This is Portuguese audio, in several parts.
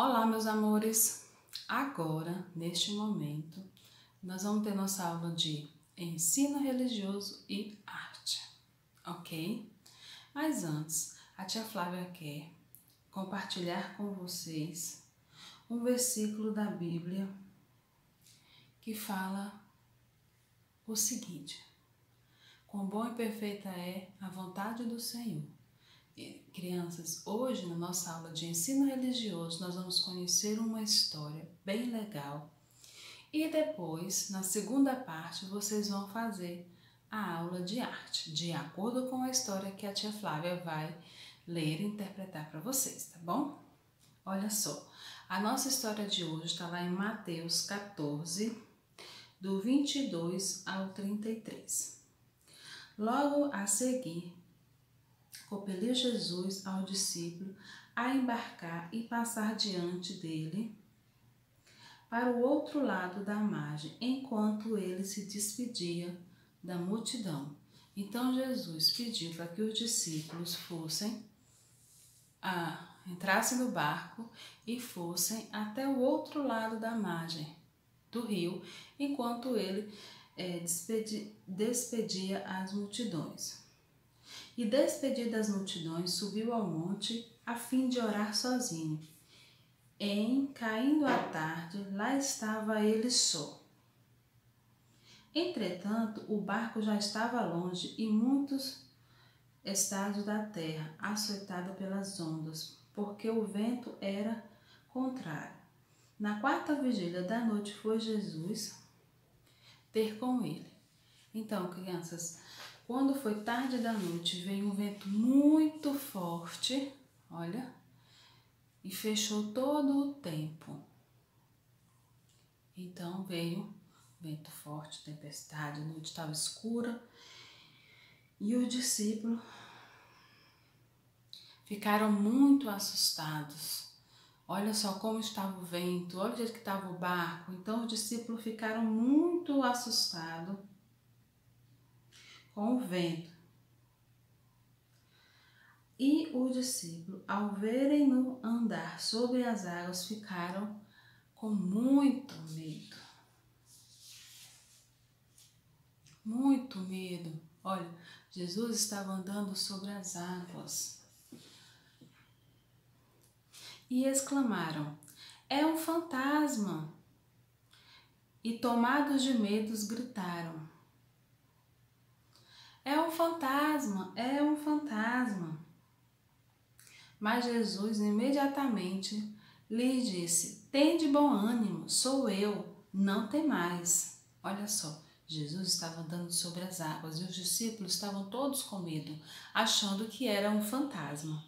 Olá, meus amores! Agora, neste momento, nós vamos ter nossa aula de ensino religioso e arte, ok? Mas antes, a tia Flávia quer compartilhar com vocês um versículo da Bíblia que fala o seguinte: quão bom e perfeita é a vontade do Senhor. Crianças, hoje na nossa aula de ensino religioso nós vamos conhecer uma história bem legal e depois, na segunda parte, vocês vão fazer a aula de arte, de acordo com a história que a tia Flávia vai ler e interpretar para vocês, tá bom? Olha só, a nossa história de hoje está lá em Mateus 14, do 22 ao 33. Logo a seguir, compeliu Jesus ao discípulo a embarcar e passar diante dele para o outro lado da margem, enquanto ele se despedia da multidão. Então Jesus pediu para que os discípulos entrassem no barco e fossem até o outro lado da margem do rio, enquanto ele despedia as multidões. E despedido das multidões, subiu ao monte a fim de orar sozinho. Caindo a tarde, lá estava ele só. Entretanto, o barco já estava longe e muitos estados da terra, açoitado pelas ondas, porque o vento era contrário. Na quarta vigília da noite foi Jesus ter com ele. Então, crianças, quando foi tarde da noite, veio um vento muito forte, olha, e fechou todo o tempo. Então veio vento forte, tempestade, a noite estava escura e os discípulos ficaram muito assustados. Olha só como estava o vento, olha o jeito que estava o barco. Então os discípulos ficaram muito assustados com o vento. E os discípulos, ao verem-no andar sobre as águas, ficaram com muito medo. Muito medo. Olha, Jesus estava andando sobre as águas. E exclamaram: é um fantasma! E tomados de medo, gritaram: é um fantasma! É um fantasma! Mas Jesus imediatamente lhe disse: tende bom ânimo, sou eu, não temais. Olha só, Jesus estava andando sobre as águas e os discípulos estavam todos com medo, achando que era um fantasma.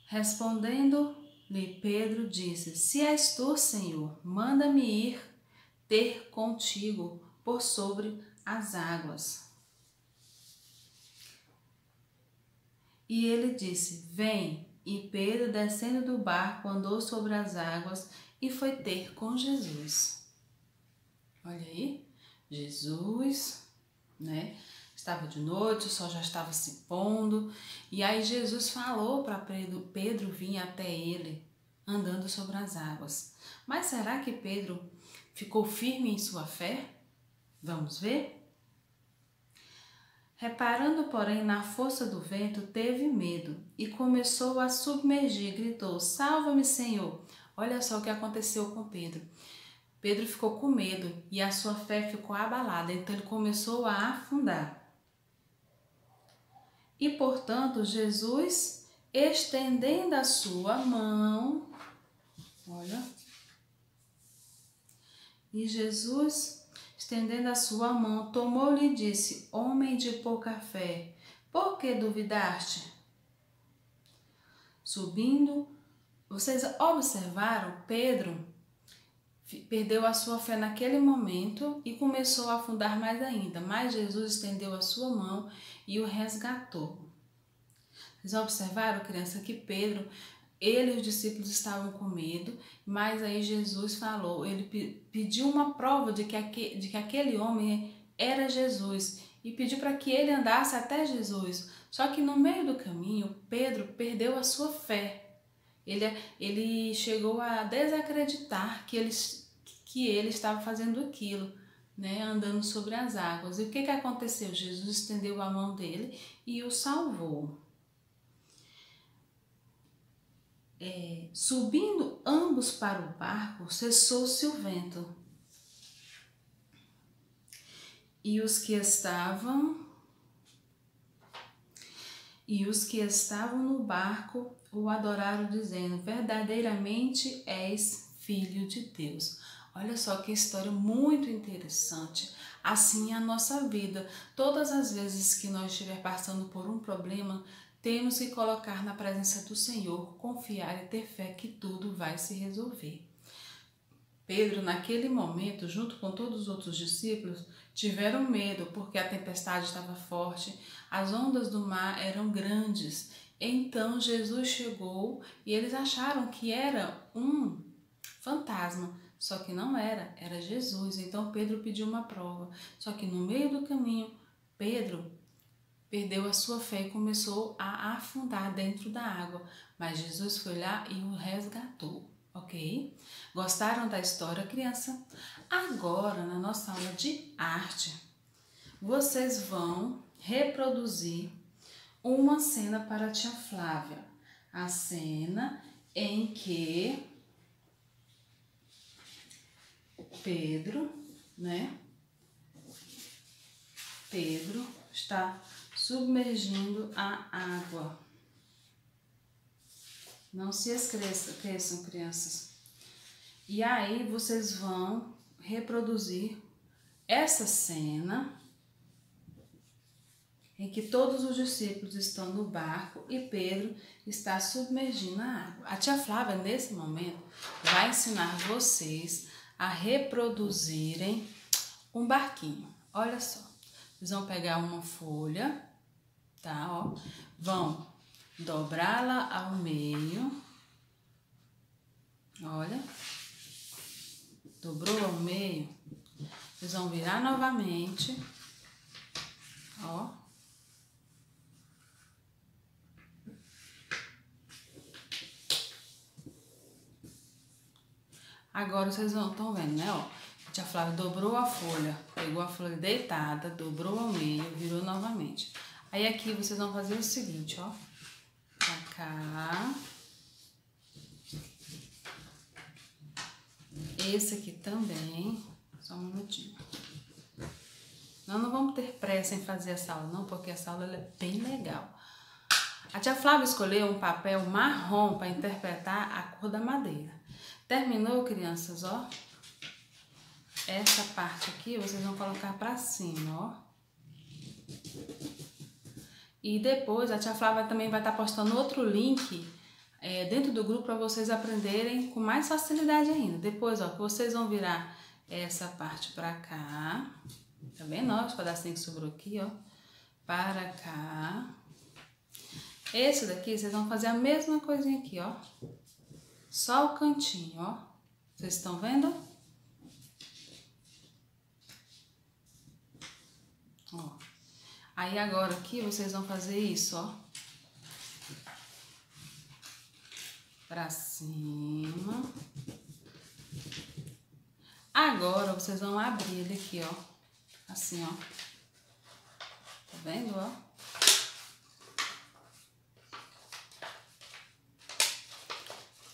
Respondendo-lhe Pedro, disse: se és tu, Senhor, manda-me ir ter contigo por sobre as águas. E ele disse: vem. E Pedro, descendo do barco, andou sobre as águas e foi ter com Jesus. Olha aí, Jesus, né? Estava de noite, o sol já estava se pondo. E aí Jesus falou para Pedro vir até ele, andando sobre as águas. Mas será que Pedro ficou firme em sua fé? Vamos ver? Reparando, porém, na força do vento, teve medo e começou a submergir. Gritou: salva-me, Senhor! Olha só o que aconteceu com Pedro. Pedro ficou com medo e a sua fé ficou abalada, então ele começou a afundar. E, portanto, Jesus, estendendo a sua mão, olha, e Jesus, estendendo a sua mão, tomou-lhe e disse: homem de pouca fé, por que duvidaste? Subindo, vocês observaram, Pedro perdeu a sua fé naquele momento e começou a afundar mais ainda, mas Jesus estendeu a sua mão e o resgatou. Vocês observaram, criança, que Pedro, ele e os discípulos estavam com medo, mas aí Jesus falou, ele pediu uma prova de que aquele homem era Jesus e pediu para que ele andasse até Jesus. Só que no meio do caminho, Pedro perdeu a sua fé Ele chegou a desacreditar que ele estava fazendo aquilo, né, andando sobre as águas. E o que aconteceu? Jesus estendeu a mão dele e o salvou. Subindo ambos para o barco, cessou-se o vento. E os que estavam no barco o adoraram, dizendo: verdadeiramente és filho de Deus. Olha só que história muito interessante. Assim é a nossa vida. Todas as vezes que nós estiver passando por um problema, temos que colocar na presença do Senhor, confiar e ter fé que tudo vai se resolver. Pedro, naquele momento, junto com todos os outros discípulos, tiveram medo porque a tempestade estava forte, as ondas do mar eram grandes. Então Jesus chegou e eles acharam que era um fantasma, só que não era, era Jesus. Então Pedro pediu uma prova, só que no meio do caminho, Pedro perdeu a sua fé e começou a afundar dentro da água, mas Jesus foi lá e o resgatou. Ok? Gostaram da história, criança? Agora, na nossa aula de arte, vocês vão reproduzir uma cena para a tia Flávia. A cena em que Pedro, né? Pedro está submergindo a água. Não se esqueçam, crianças. E aí vocês vão reproduzir essa cena em que todos os discípulos estão no barco e Pedro está submergindo a água. A tia Flávia, nesse momento, vai ensinar vocês a reproduzirem um barquinho. Olha só, vocês vão pegar uma folha, tá? Ó, vão dobrá-la ao meio, olha, dobrou ao meio, vocês vão virar novamente, ó, agora vocês estão vendo, né, ó, a tia Flávia dobrou a folha, pegou a folha deitada, dobrou ao meio, virou novamente. Aí aqui vocês vão fazer o seguinte, ó, pra cá, esse aqui também, só um minutinho. Não vamos ter pressa em fazer essa aula não, porque essa aula é bem legal. A tia Flávia escolheu um papel marrom para interpretar a cor da madeira. Terminou, crianças, ó? Essa parte aqui vocês vão colocar para cima, ó. E depois a tia Flávia também vai estar postando outro link dentro do grupo para vocês aprenderem com mais facilidade ainda. Depois, ó, que vocês vão virar essa parte para cá, tá vendo? Ó, os pedacinhos que sobrou aqui, ó, para cá. Esse daqui vocês vão fazer a mesma coisinha aqui, ó, só o cantinho, ó. Vocês estão vendo? Ó. Aí agora aqui vocês vão fazer isso, ó, pra cima. Agora vocês vão abrir ele aqui, ó, assim, ó, tá vendo, ó?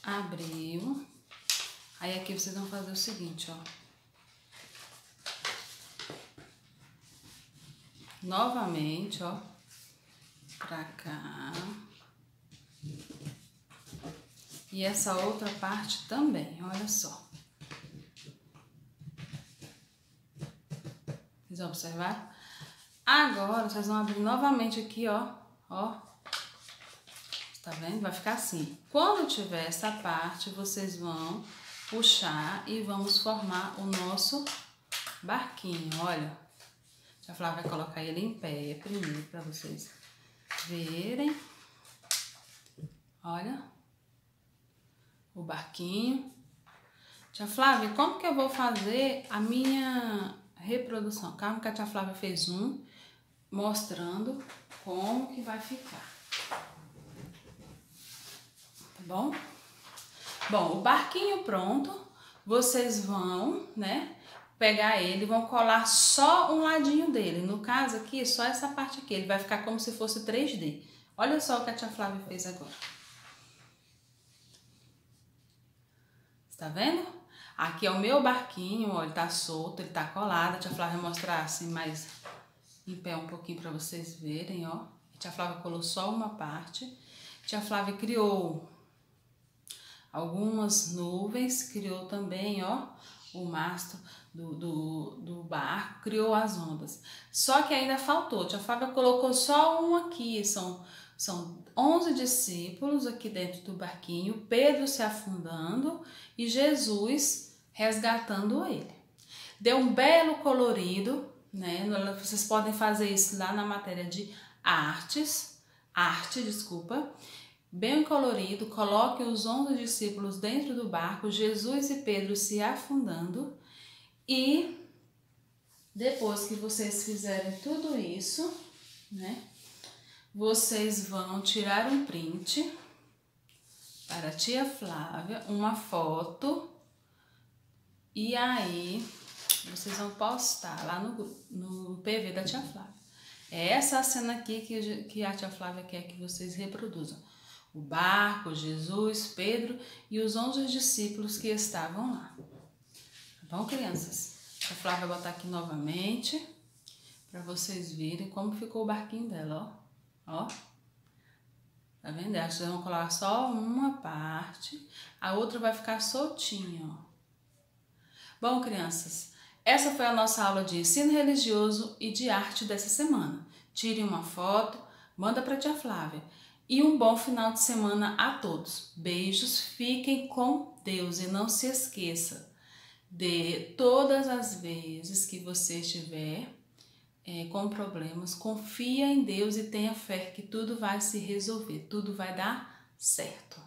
Abriu. Aí aqui vocês vão fazer o seguinte, ó, novamente, ó, pra cá. E essa outra parte também, olha só. Vocês vão observar? Agora, vocês vão abrir novamente aqui, ó, ó. Tá vendo? Vai ficar assim. Quando tiver essa parte, vocês vão puxar e vamos formar o nosso barquinho, olha. A Flávia vai colocar ele em pé primeiro para vocês verem. Olha. O barquinho. Tia Flávia, como que eu vou fazer a minha reprodução? Calma que a tia Flávia fez um, mostrando como que vai ficar. Tá bom? Bom, o barquinho pronto, vocês vão, né, pegar ele, vão colar só um ladinho dele. No caso aqui, só essa parte aqui, ele vai ficar como se fosse 3D. Olha só o que a tia Flávia fez agora. Tá vendo? Aqui é o meu barquinho, ó, ele tá solto, ele tá colado. A tia Flávia vai mostrar assim mais em pé um pouquinho para vocês verem, ó. A tia Flávia colou só uma parte. A tia Flávia criou algumas nuvens, criou também, ó, o mastro do barco, criou as ondas. Só que ainda faltou, a tia Flávia colocou só um aqui, são 11 discípulos aqui dentro do barquinho, Pedro se afundando e Jesus resgatando ele. Deu um belo colorido, né? Vocês podem fazer isso lá na matéria de arte, bem colorido. Coloque os 11 discípulos dentro do barco, Jesus e Pedro se afundando. E depois que vocês fizerem tudo isso, né, vocês vão tirar um print para a tia Flávia, uma foto, e aí vocês vão postar lá no PV da tia Flávia. É essa a cena aqui que a tia Flávia quer que vocês reproduzam. O barco, Jesus, Pedro e os 11 discípulos que estavam lá. Tá bom, crianças? A tia Flávia vai botar aqui novamente para vocês verem como ficou o barquinho dela, ó. Ó. Tá vendo? Acho que vocês vão colar só uma parte, a outra vai ficar soltinha, ó. Bom, crianças, essa foi a nossa aula de ensino religioso e de arte dessa semana. Tire uma foto, manda para a tia Flávia. E um bom final de semana a todos. Beijos, fiquem com Deus e não se esqueça de todas as vezes que você estiver com problemas, confia em Deus e tenha fé que tudo vai se resolver, tudo vai dar certo.